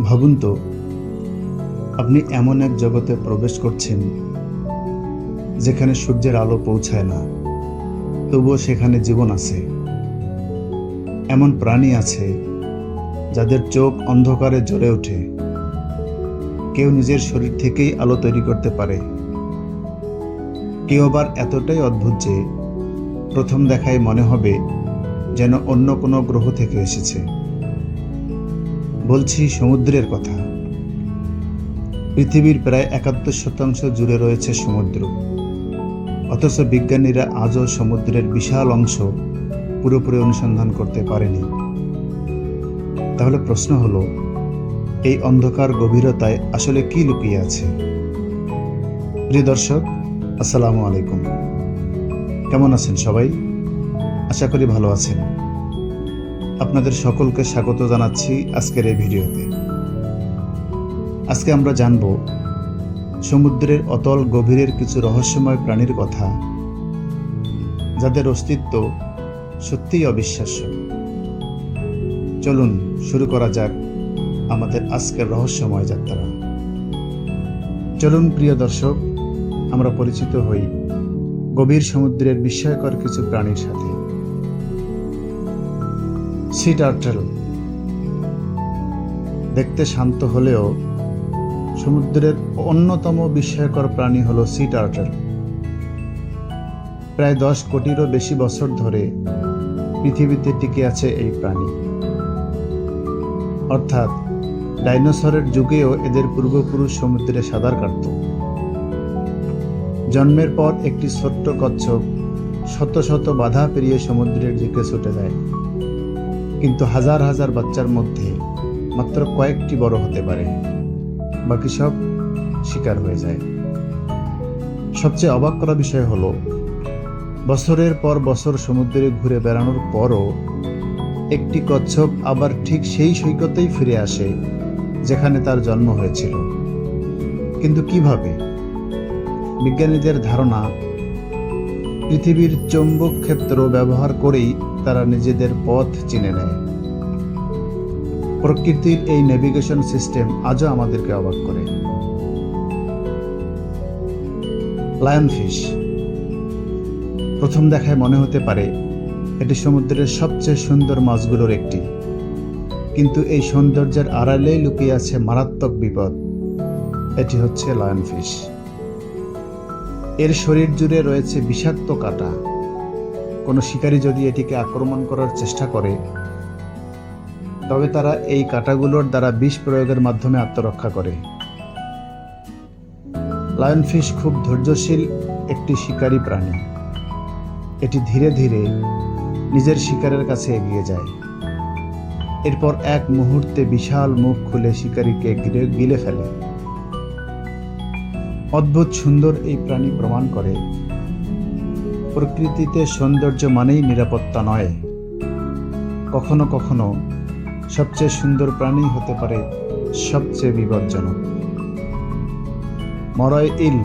ভাবুন তো, আপনি এমন এক জগতে প্রবেশ করছেন যেখানে সূর্যের আলো পৌঁছায় না, তবুও সেখানে জীবন আছে। এমন প্রাণী আছে যাদের চোখ অন্ধকারে জ্বলে ওঠে। কেউ নিজের শরীর থেকেই আলো তৈরি করতে পারে। কেউ আবার এতটাই অদ্ভুত যে প্রথম দেখায় মনে হবে যেন অন্য কোনো গ্রহ থেকে এসেছে। বলছি সমুদ্রের কথা। পৃথিবীর প্রায় ৭১% জুড়ে রয়েছে সমুদ্র, অথচ বিজ্ঞানীরা আজও সমুদ্রের বিশাল অংশ পুরোপুরি অনুসন্ধান করতে পারেনি। তাহলে প্রশ্ন হলো, এই অন্ধকার গভীরতায় আসলে কি লুকিয়ে আছে? প্রিয় দর্শক, আসসালামু আলাইকুম। কেমন আছেন সবাই? আশা করি ভালো আছেন। আপনাদের সকলকে স্বাগত জানাচ্ছি আজকের এই ভিডিওতে। আজকে আমরা জানব সমুদ্রের অতল গভীরের কিছু রহস্যময় প্রাণীর কথা, যাদের অস্তিত্ব সত্যিই অবিশ্বাস্য। চলুন শুরু করা যাক আমাদের আজকের রহস্যময় যাত্রা। চলুন প্রিয় দর্শক, আমরা পরিচিত হই গভীর সমুদ্রের বিস্ময়কর কিছু প্রাণীর সাথে। Sea turtle. দেখতে শান্ত হলেও সমুদ্রের অন্যতম বিস্ময়কর প্রাণী হল সি টার্টল। প্রায় 10 কোটিরও বেশি বছর ধরে পৃথিবীতে টিকে আছে এই প্রাণী। অর্থাৎ ডাইনোসরের যুগেও এদের পূর্বপুরুষ সমুদ্রে সাঁতার কাটত। জন্মের পর একটি ছোট্ট কচ্ছপ শত শত বাধা পেরিয়ে সমুদ্রের দিকে ছুটে যায়, কিন্তু হাজার হাজার বাচ্চার মধ্যে মাত্র কয়েকটি বড় হতে পারে, বাকি সব শিকার হয়ে যায়। সবচেয়ে অবাক করা বিষয় হলো, বছরের পর বছর সমুদ্রে ঘুরে বেড়ানোর পরও একটি কচ্ছপ আবার ঠিক সেই সৈকতেই ফিরে আসে যেখানে তার জন্ম হয়েছিল। কিন্তু কিভাবে? বিজ্ঞানীদের ধারণা, পৃথিবীর চৌম্বক ক্ষেত্র ব্যবহার করেই তারা নিজেদের পথ চিনে নেয়। প্রকৃতির এই নেভিগেশন সিস্টেম আজও আমাদেরকে অবাক করে। লায়নফিশ। প্রথম দেখায় মনে হতে পারে এটি সমুদ্রের সবচেয়ে সুন্দর মাছগুলোর একটি, কিন্তু এই সৌন্দর্যের আড়ালেই লুকিয়ে আছে মারাত্মক বিপদ। এটি হচ্ছে লায়নফিশ। এর শরীর জুড়ে রয়েছে বিষাক্ত কাঁটা। কোনো শিকারী যদি এটিকে আক্রমণ করার চেষ্টা করে, তবে তারা এই কাঁটাগুলোর দ্বারা বিষ প্রয়োগের মাধ্যমে আত্মরক্ষা করে। লায়নফিশ খুব ধৈর্যশীল একটি শিকারী প্রাণী। এটি ধীরে ধীরে নিজের শিকারের কাছে এগিয়ে যায়। এরপর এক মুহূর্তে বিশাল মুখ খুলে শিকারীকে গিলে ফেলে। অদ্ভুত সুন্দর এই প্রাণী প্রমাণ করে, প্রকৃতিতে সৌন্দর্য মানেই নিরাপত্তা নয়। কখনো কখনো সবচেয়ে সুন্দর প্রাণী হতে পারে সবচেয়ে বিপজ্জনক। মরয় ইল।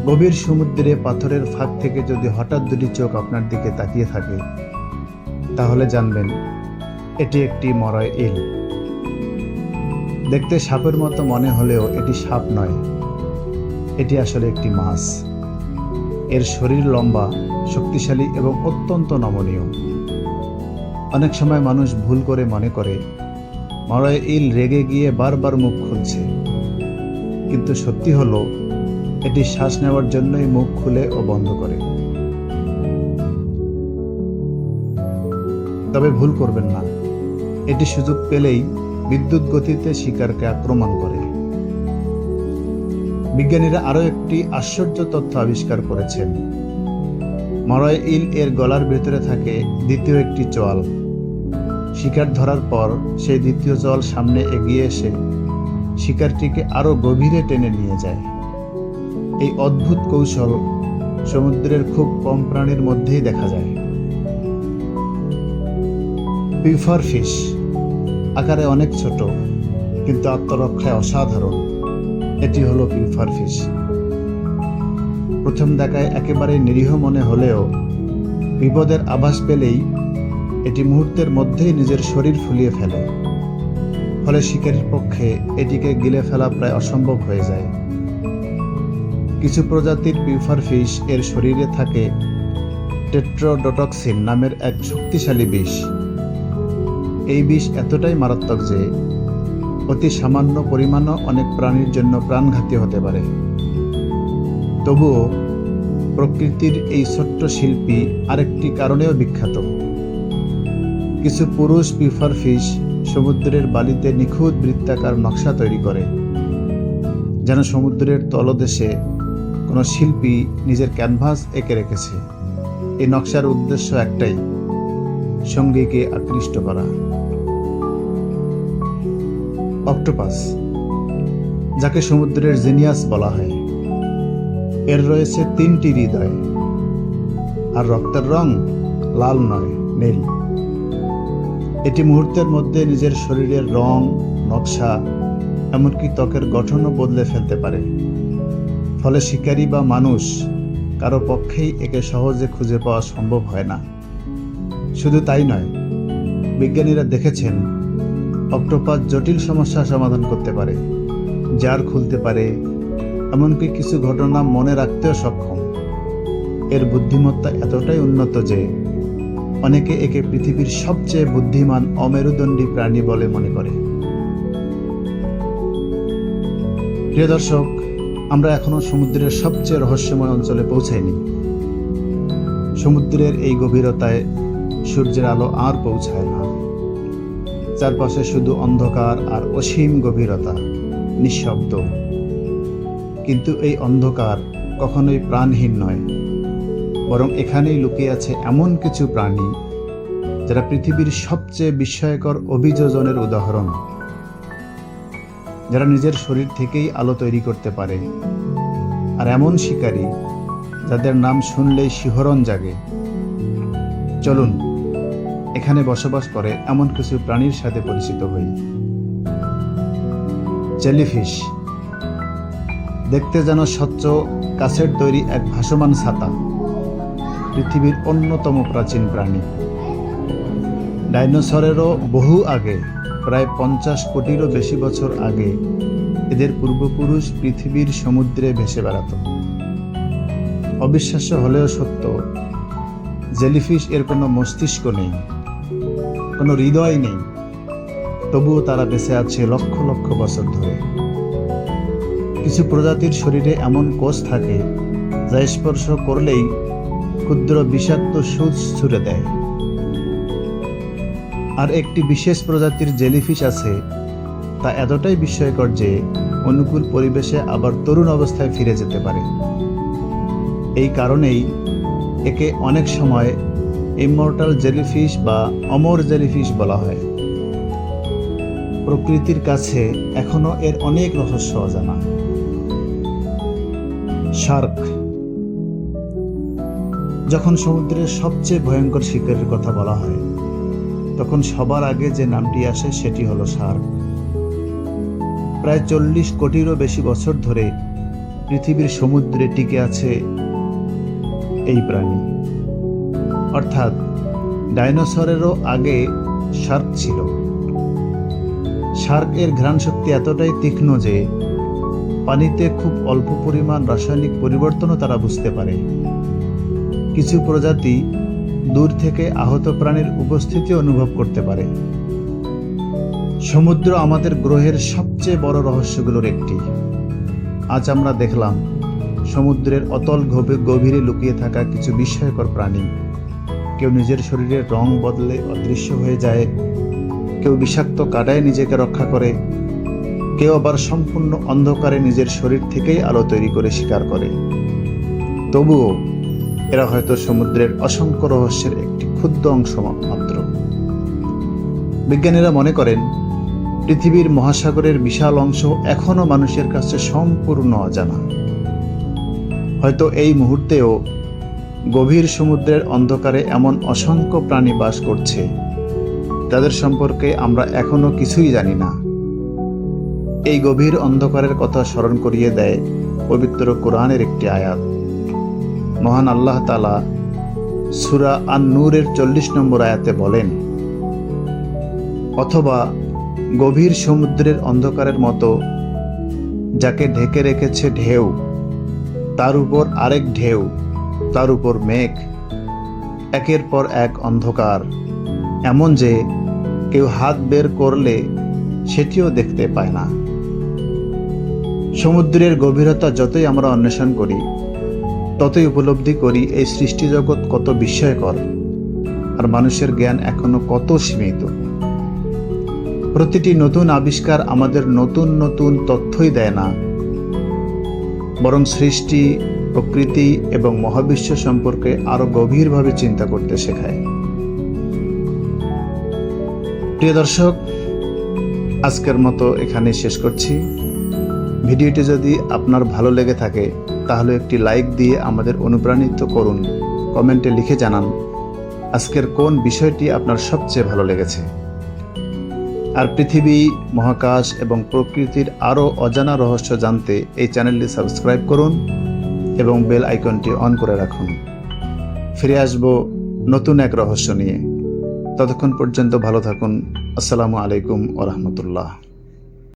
গভীর সমুদ্রে পাথরের ফাঁক থেকে যদি হঠাৎ দুটি চোখ আপনার দিকে তাকিয়ে থাকে, তাহলে জানবেন এটি একটি মরয় ইল। দেখতে সাপের মতো মনে হলেও এটি সাপ নয়, এটি আসলে একটি মাছ। এর শরীর লম্বা, শক্তিশালী এবং অত্যন্ত নমনীয়। অনেক সময় মানুষ ভুল করে মনে করে মরয় ইল রেগে গিয়ে বারবার মুখ খুলছে, কিন্তু সত্যি হলো এটি শ্বাস নেওয়ার জন্যই মুখ খুলে ও বন্ধ করে। তবে ভুল করবেন না, এটি সুযোগ পেলেই বিদ্যুৎ গতিতে শিকারকে আক্রমণ করে। বিজ্ঞানীরা আরও একটি আশ্চর্য তথ্য আবিষ্কার করেছেন। মরয় ইল এর গলার ভেতরে থাকে দ্বিতীয় একটি চোয়াল। শিকার ধরার পর সেই দ্বিতীয় চোয়াল সামনে এগিয়ে এসে শিকারটিকে আরো গভীরে টেনে নিয়ে যায়। এই অদ্ভুত কৌশল সমুদ্রের খুব কম প্রাণীর মধ্যেই দেখা যায়। পিউফার ফিশ। আকারে অনেক ছোট, কিন্তু আত্মরক্ষায় অসাধারণ। এটি হলো পিউফার ফিশ। প্রথম দেখায় একেবারে নিরীহ মনে হলেও বিপদের আভাস পেলেই এটি মুহূর্তের মধ্যেই নিজের শরীর ফুলিয়ে ফেলে। ফলে শিকারীর পক্ষে এটিকে গিলে ফেলা প্রায় অসম্ভব হয়ে যায়। কিছু প্রজাতির পিউফার ফিশ এর শরীরে থাকে টেট্রোডোটক্সিন নামের এক শক্তিশালী বিষ। এই বিষ এতটাই মারাত্মক যে অতি সামান্য পরিমাণও অনেক প্রাণীর জন্য প্রাণঘাতী হতে পারে। তবুও প্রকৃতির এই ছোট্ট শিল্পী আরেকটি কারণেও বিখ্যাত। কিছু পুরুষ পিউফার ফিশ সমুদ্রের বালিতে নিখুঁত বৃত্তাকার নকশা তৈরি করে, যেন সমুদ্রের তলদেশে কোনো শিল্পী নিজের ক্যানভাস এঁকে রেখেছে। এই নকশার উদ্দেশ্য একটাই, সঙ্গীকে আকৃষ্ট করা। অক্টোপাস, যাকে সমুদ্রের জিনিয়াস বলা হয়, এর রয়েছে 3টি হৃদয়, আর রক্তের রং লাল নয়, নীল। এটি মুহূর্তের মধ্যে নিজের শরীরের রং, নকশা, এমনকি ত্বকের গঠনও বদলে ফেলতে পারে। ফলে শিকারী বা মানুষ কারো পক্ষেই একে সহজে খুঁজে পাওয়া সম্ভব হয় না। শুধু তাই নয়, বিজ্ঞানীরা দেখেছেন অক্টোপাস জটিল সমস্যা সমাধান করতে পারে, জার খুলতে পারে, এমনকি কিছু ঘটনা মনে রাখতেও সক্ষম। এর বুদ্ধিমত্তা এতটাই উন্নত যে অনেকে একে পৃথিবীর সবচেয়ে বুদ্ধিমান অমেরুদণ্ডী প্রাণী বলে মনে করে। প্রিয় দর্শক, আমরা এখনো সমুদ্রের সবচেয়ে রহস্যময় অঞ্চলে পৌঁছাইনি। সমুদ্রের এই গভীরতায় সূর্যের আলো আর পৌঁছায় না। চারপাশে শুধু অন্ধকার আর অসীম গভীরতা, নিঃশব্দ। কিন্তু এই অন্ধকার কখনোই প্রাণহীন নয়, বরং এখানেই লুকিয়ে আছে এমন কিছু প্রাণী যারা পৃথিবীর সবচেয়ে বিস্ময়কর অভিযোজনের উদাহরণ, যারা নিজের শরীর থেকেই আলো তৈরি করতে পারে, আর এমন শিকারী যাদের নাম শুনলেই শিহরণ জাগে। চলুন এখানে বসবাস করে এমন কিছু প্রাণীর সাথে পরিচিত হই। জেলিফিশ, দেখতে যেন স্বচ্ছ কাচের তৈরি এক ভাসমান ছাতা, পৃথিবীর অন্যতম প্রাচীন প্রাণী। ডাইনোসরেরও বহু আগে, প্রায় 50 কোটিরও বেশি বছর আগে, এদের পূর্বপুরুষ পৃথিবীর সমুদ্রে ভেসে বেড়াত। অবিশ্বাস্য হলেও সত্য, জেলিফিশ এর কোনো মস্তিষ্ক নেই, কোনো হৃদয় নেই, তবুও তারা বেঁচে আছে লক্ষ লক্ষ বছর ধরে। কিছু প্রজাতির শরীরে এমন কোষ থাকে যা স্পর্শ করলেই ক্ষুদ্র বিষাক্ত সূচ ছুড়ে দেয়। আর একটি বিশেষ প্রজাতির জেলিফিশ আছে, তা এতটাই বিস্ময়কর যে অনুকূল পরিবেশে আবার তরুণ অবস্থায় ফিরে যেতে পারে। এই কারণেই একে অনেক সময় ইমমর্টাল জেলিফিশ বা অমর জেলিফিশ বলা হয়। প্রকৃতির কাছে এখনো এর অনেক রহস্য অজানা। শার্ক, যখন সমুদ্রের সবচেয়ে ভয়ঙ্কর শিকারের কথা বলা হয়, তখন সবার আগে যে নামটি আসে সেটি হলো শার্ক। প্রায় 40 কোটিরও বেশি বছর ধরে পৃথিবীর সমুদ্রে টিকে আছে এই প্রাণী। অর্থাৎ ডাইনোসরেরও আগে শার্ক ছিল। শার্ক এর ঘ্রাণ শক্তি এতটাই তীক্ষ্ণ যে পানিতে খুব অল্প পরিমাণ রাসায়নিক পরিবর্তনও তারা বুঝতে পারে। কিছু প্রজাতি দূর থেকে আহত প্রাণীর উপস্থিতি অনুভব করতে পারে। সমুদ্র আমাদের গ্রহের সবচেয়ে বড় রহস্যগুলোর একটি। আজ আমরা দেখলাম সমুদ্রের অতল গভীরে লুকিয়ে থাকা কিছু বিস্ময়কর প্রাণী। কেউ নিজের শরীরের রং বদলে অদৃশ্য হয়ে যায়, কেউ বিষাক্ত কাঁটায় নিজেকে রক্ষা করে, কেউ আবার সম্পূর্ণ অন্ধকারে নিজের শরীর থেকেই আলো তৈরি করে শিকার করে। তবুও এরা হয়তো সমুদ্রের অসংখ্য রহস্যের একটি ক্ষুদ্র অংশ মাত্র। বিজ্ঞানীরা মনে করেন পৃথিবীর মহাসাগরের বিশাল অংশ এখনো মানুষের কাছে সম্পূর্ণ অজানা। হয়তো এই মুহূর্তেও গভীর সমুদ্রের অন্ধকারে এমন অসংখ্য প্রাণী বাস করছে যাদের সম্পর্কে আমরা এখনো কিছুই জানি না। এই গভীর অন্ধকারের কথা স্মরণ করিয়ে দেয় পবিত্র কোরআনের একটি আয়াত। মহান আল্লাহ তাআলা সূরা আন-নূরের 40 নম্বর আয়াতে বলেন, অথবা গভীর সমুদ্রের অন্ধকারের মতো যাকে ঢেকে রেখেছে ঢেউ, তার উপর আরেক ঢেউ, তার উপর মেঘ, একের পর এক অন্ধকার, এমন যে কেউ হাত বের করলে সেটিও দেখতে পায় না। সমুদ্রের গভীরতা যতই আমরা অন্বেষণ করি, ততই উপলব্ধি করি এই সৃষ্টিজগৎ কত বিস্ময়কর, আর মানুষের জ্ঞান এখনো কত সীমিত। প্রতিটি নতুন আবিষ্কার আমাদের নতুন নতুন তথ্যই দেয় না, বরং সৃষ্টি, প্রকৃতি এবং মহাবিশ্ব সম্পর্কে আরো গভীরভাবে চিন্তা করতে শেখায়। প্রিয় দর্শক, আজকের মতো এখানে শেষ করছি। ভিডিওটি যদি আপনার ভালো লেগে থাকে তাহলে একটি লাইক দিয়ে আমাদের অনুপ্রাণিত করুন। কমেন্টে লিখে জানান আজকের কোন বিষয়টি আপনার সবচেয়ে ভালো লেগেছে। আর পৃথিবী, মহাকাশ এবং প্রকৃতির আরও অজানা রহস্য জানতে এই চ্যানেলটি সাবস্ক্রাইব করুন এবং বেল আইকনটি অন করে রাখুন। ফিরে আসব নতুন এক রহস্য নিয়ে। ততক্ষণ পর্যন্ত ভালো থাকুন। আসসালামু আলাইকুম ওয়া রাহমাতুল্লাহ।